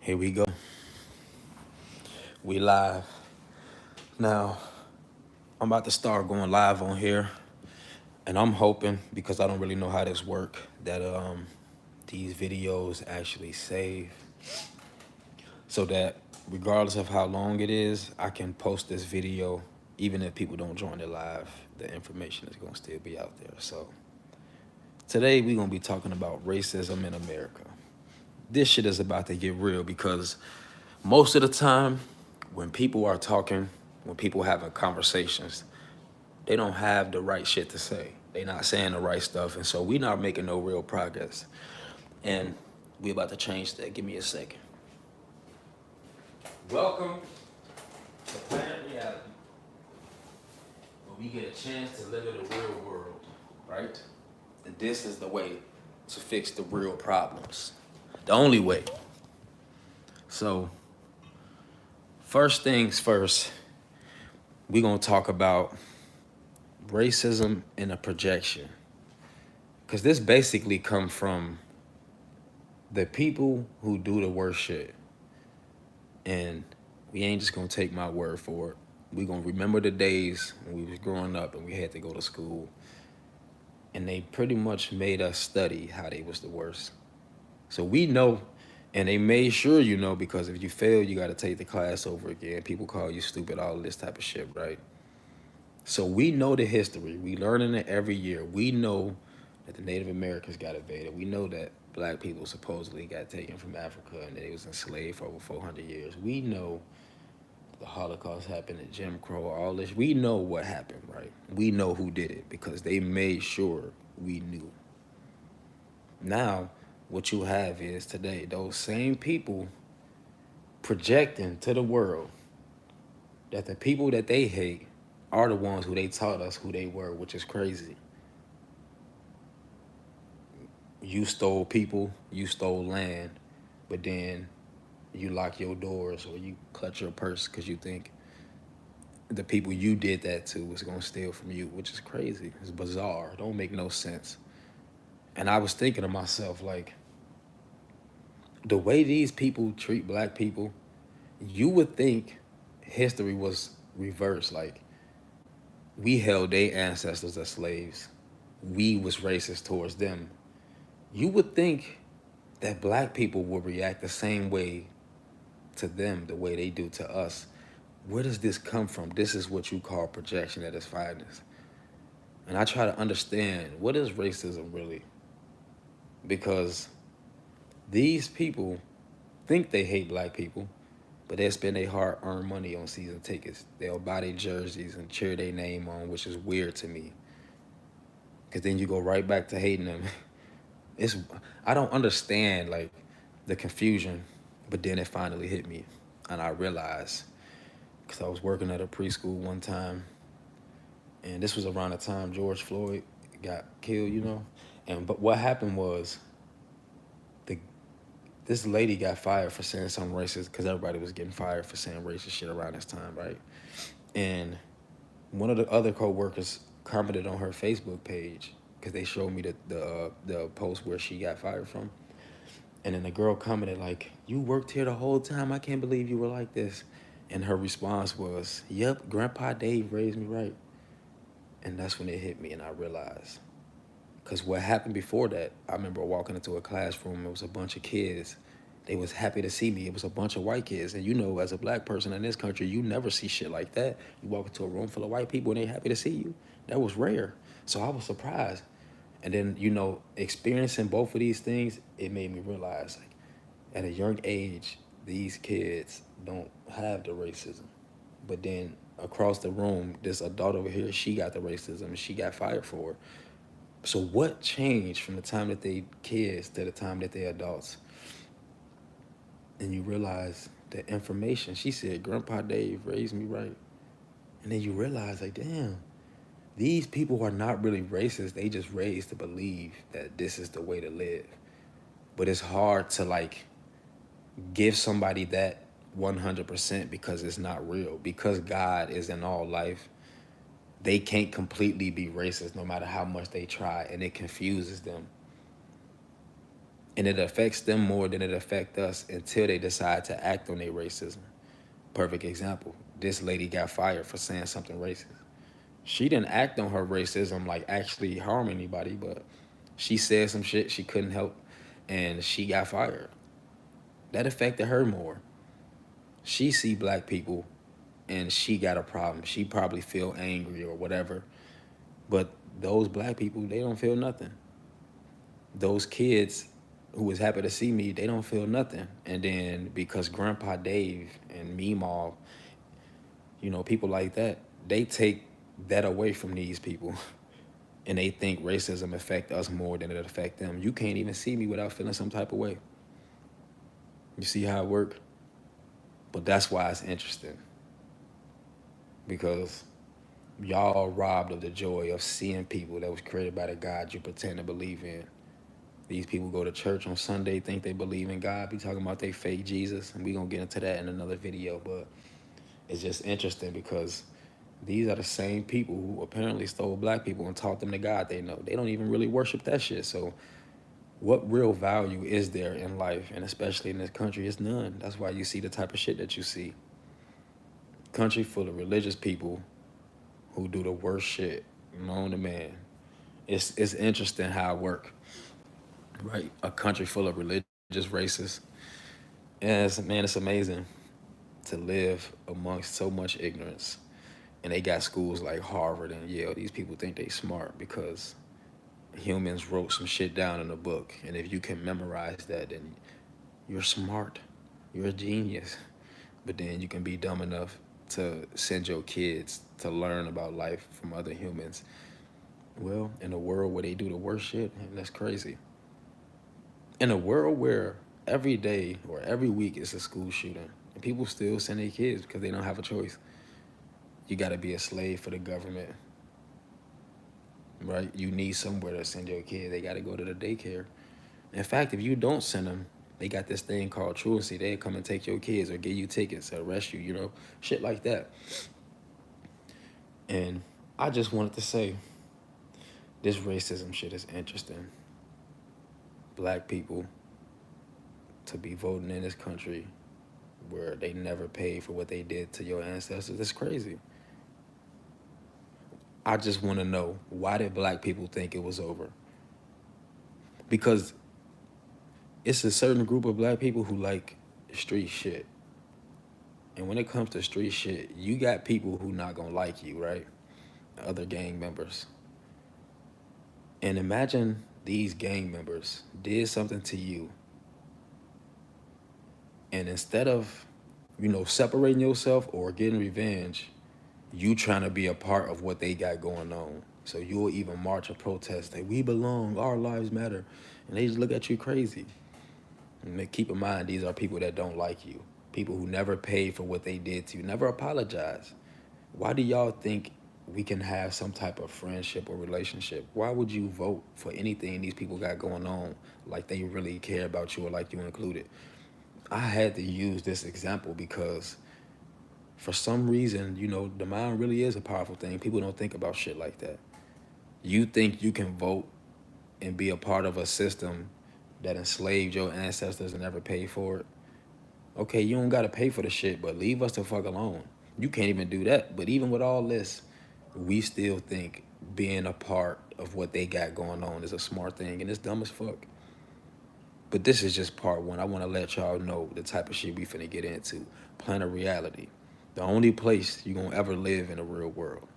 Here we go. We live. Now, I'm about to start going live on here. And I'm hoping, because I don't really know how this work, that these videos actually save. So that regardless of how long it is, I can post this video. Even if people don't join it live, the information is gonna still be out there. So today we're gonna be talking about racism in America. This shit is about to get real because most of the time when people are talking, when people having conversations, they don't have the right shit to say. They not saying the right stuff, and so we not making no real progress. And we about to change that. Give me a second. Welcome to Planet Reality, where we get a chance to live in the real world, right? And this is the way to fix the real problems. The only way. So, first things first, we gonna talk about racism in a projection. Because this basically come from the people who do the worst shit. And we ain't just gonna take my word for it. We gonna remember the days when we was growing up and we had to go to school. And they pretty much made us study how they was the worst. So we know, and they made sure you know, because if you fail, you gotta take the class over again. People call you stupid, all of this type of shit, right? So we know the history. We learning it every year. We know that the Native Americans got invaded. We know that black people supposedly got taken from Africa and they was enslaved for over 400 years. We know the Holocaust happened and Jim Crow, all this. We know what happened, right? We know who did it because they made sure we knew. Now, what you have is today, those same people projecting to the world that the people that they hate are the ones who they taught us who they were, which is crazy. You stole people, you stole land, but then you lock your doors or you clutch your purse because you think the people you did that to was gonna steal from you, which is crazy. It's bizarre. It don't make no sense. And I was thinking to myself, like, the way these people treat black people, you would think history was reversed. Like, we held their ancestors as slaves. We was racist towards them. You would think that black people would react the same way to them the way they do to us. Where does this come from? This is what you call projection at its finest. And I try to understand, what is racism really? Because these people think they hate black people, but they spend their hard-earned money on season tickets. They'll buy their jerseys and cheer their name on, which is weird to me. Because then you go right back to hating them. It's I don't understand, like, the confusion, but then it finally hit me. And I realized, because I was working at a preschool one time, and this was around the time George Floyd got killed, you know? But what happened was, the this lady got fired for saying something racist, because everybody was getting fired for saying racist shit around this time, right? And one of the other co-workers commented on her Facebook page, because they showed me the post where she got fired from. And then the girl commented like, "You worked here the whole time. I can't believe you were like this." And her response was, "Yep, Grandpa Dave raised me right." And that's when it hit me and I realized. Because what happened before that, I remember walking into a classroom, it was a bunch of kids. They was happy to see me. It was a bunch of white kids. And you know, as a black person in this country, you never see shit like that. You walk into a room full of white people and they happy to see you. That was rare. So I was surprised. And then, you know, experiencing both of these things, it made me realize, like, at a young age, these kids don't have the racism. But then across the room, this adult over here, she got the racism and she got fired for it. So what changed from the time that they kids to the time that they adults? And you realize the information. She said, Grandpa Dave raised me right. And then you realize, like, damn, these people are not really racist. They just raised to believe that this is the way to live. But it's hard to, like, give somebody that 100% because it's not real. Because God is in all life, they can't completely be racist no matter how much they try, and it confuses them. And it affects them more than it affects us until they decide to act on their racism. Perfect example. This lady got fired for saying something racist. She didn't act on her racism like actually harm anybody, but she said some shit she couldn't help and she got fired. That affected her more. She see black people and she got a problem. She probably feel angry or whatever. But those black people, they don't feel nothing. Those kids who was happy to see me, they don't feel nothing. And then because Grandpa Dave and Meemaw, people like that, they take that away from these people. And they think racism affect us more than it affect them. You can't even see me without feeling some type of way. You see how it work? But that's why it's interesting. Because y'all robbed of the joy of seeing people that was created by the God you pretend to believe in. These people go to church on Sunday, think they believe in God, be talking about they fake Jesus, and we gonna get into that in another video. But it's just interesting because these are the same people who apparently stole black people and taught them the God they know. They don't even really worship that shit. So what real value is there in life, and especially in this country? It's none. That's why you see the type of shit that you see. Country full of religious people who do the worst shit known to man. It's interesting how it work, right? A country full of religious racists. And man, it's amazing to live amongst so much ignorance. And they got schools like Harvard and Yale. These people think they smart because humans wrote some shit down in a book. And if you can memorize that, then you're smart. You're a genius. But then you can be dumb enough to send your kids to learn about life from other humans. Well, in a world where they do the worst shit, that's crazy. In a world where every day or every week is a school shooting, and people still send their kids because they don't have a choice. You got to be a slave for the government, right? You need somewhere to send your kid. They got to go to the daycare. In fact, if you don't send them, they got this thing called truancy. They come and take your kids or give you tickets or arrest you, shit like that. And I just wanted to say, this racism shit is interesting. Black people to be voting in this country where they never paid for what they did to your ancestors, it's crazy. I just want to know, why did black people think it was over? Because it's a certain group of black people who like street shit. And when it comes to street shit, you got people who not gonna like you, right? Other gang members. And imagine these gang members did something to you. And instead of, separating yourself or getting revenge, you trying to be a part of what they got going on. So you'll even march or protest, like, we belong, our lives matter. And they just look at you crazy. And keep in mind, these are people that don't like you. People who never paid for what they did to you, never apologize. Why do y'all think we can have some type of friendship or relationship? Why would you vote for anything these people got going on like they really care about you or like you included? I had to use this example because for some reason, the mind really is a powerful thing. People don't think about shit like that. You think you can vote and be a part of a system that enslaved your ancestors and never paid for it? Okay, you don't gotta pay for the shit, but leave us the fuck alone. You can't even do that. But even with all this, we still think being a part of what they got going on is a smart thing, and it's dumb as fuck. But this is just part one. I want to let y'all know the type of shit we finna get into. Planet reality. The only place you gonna ever live in the real world.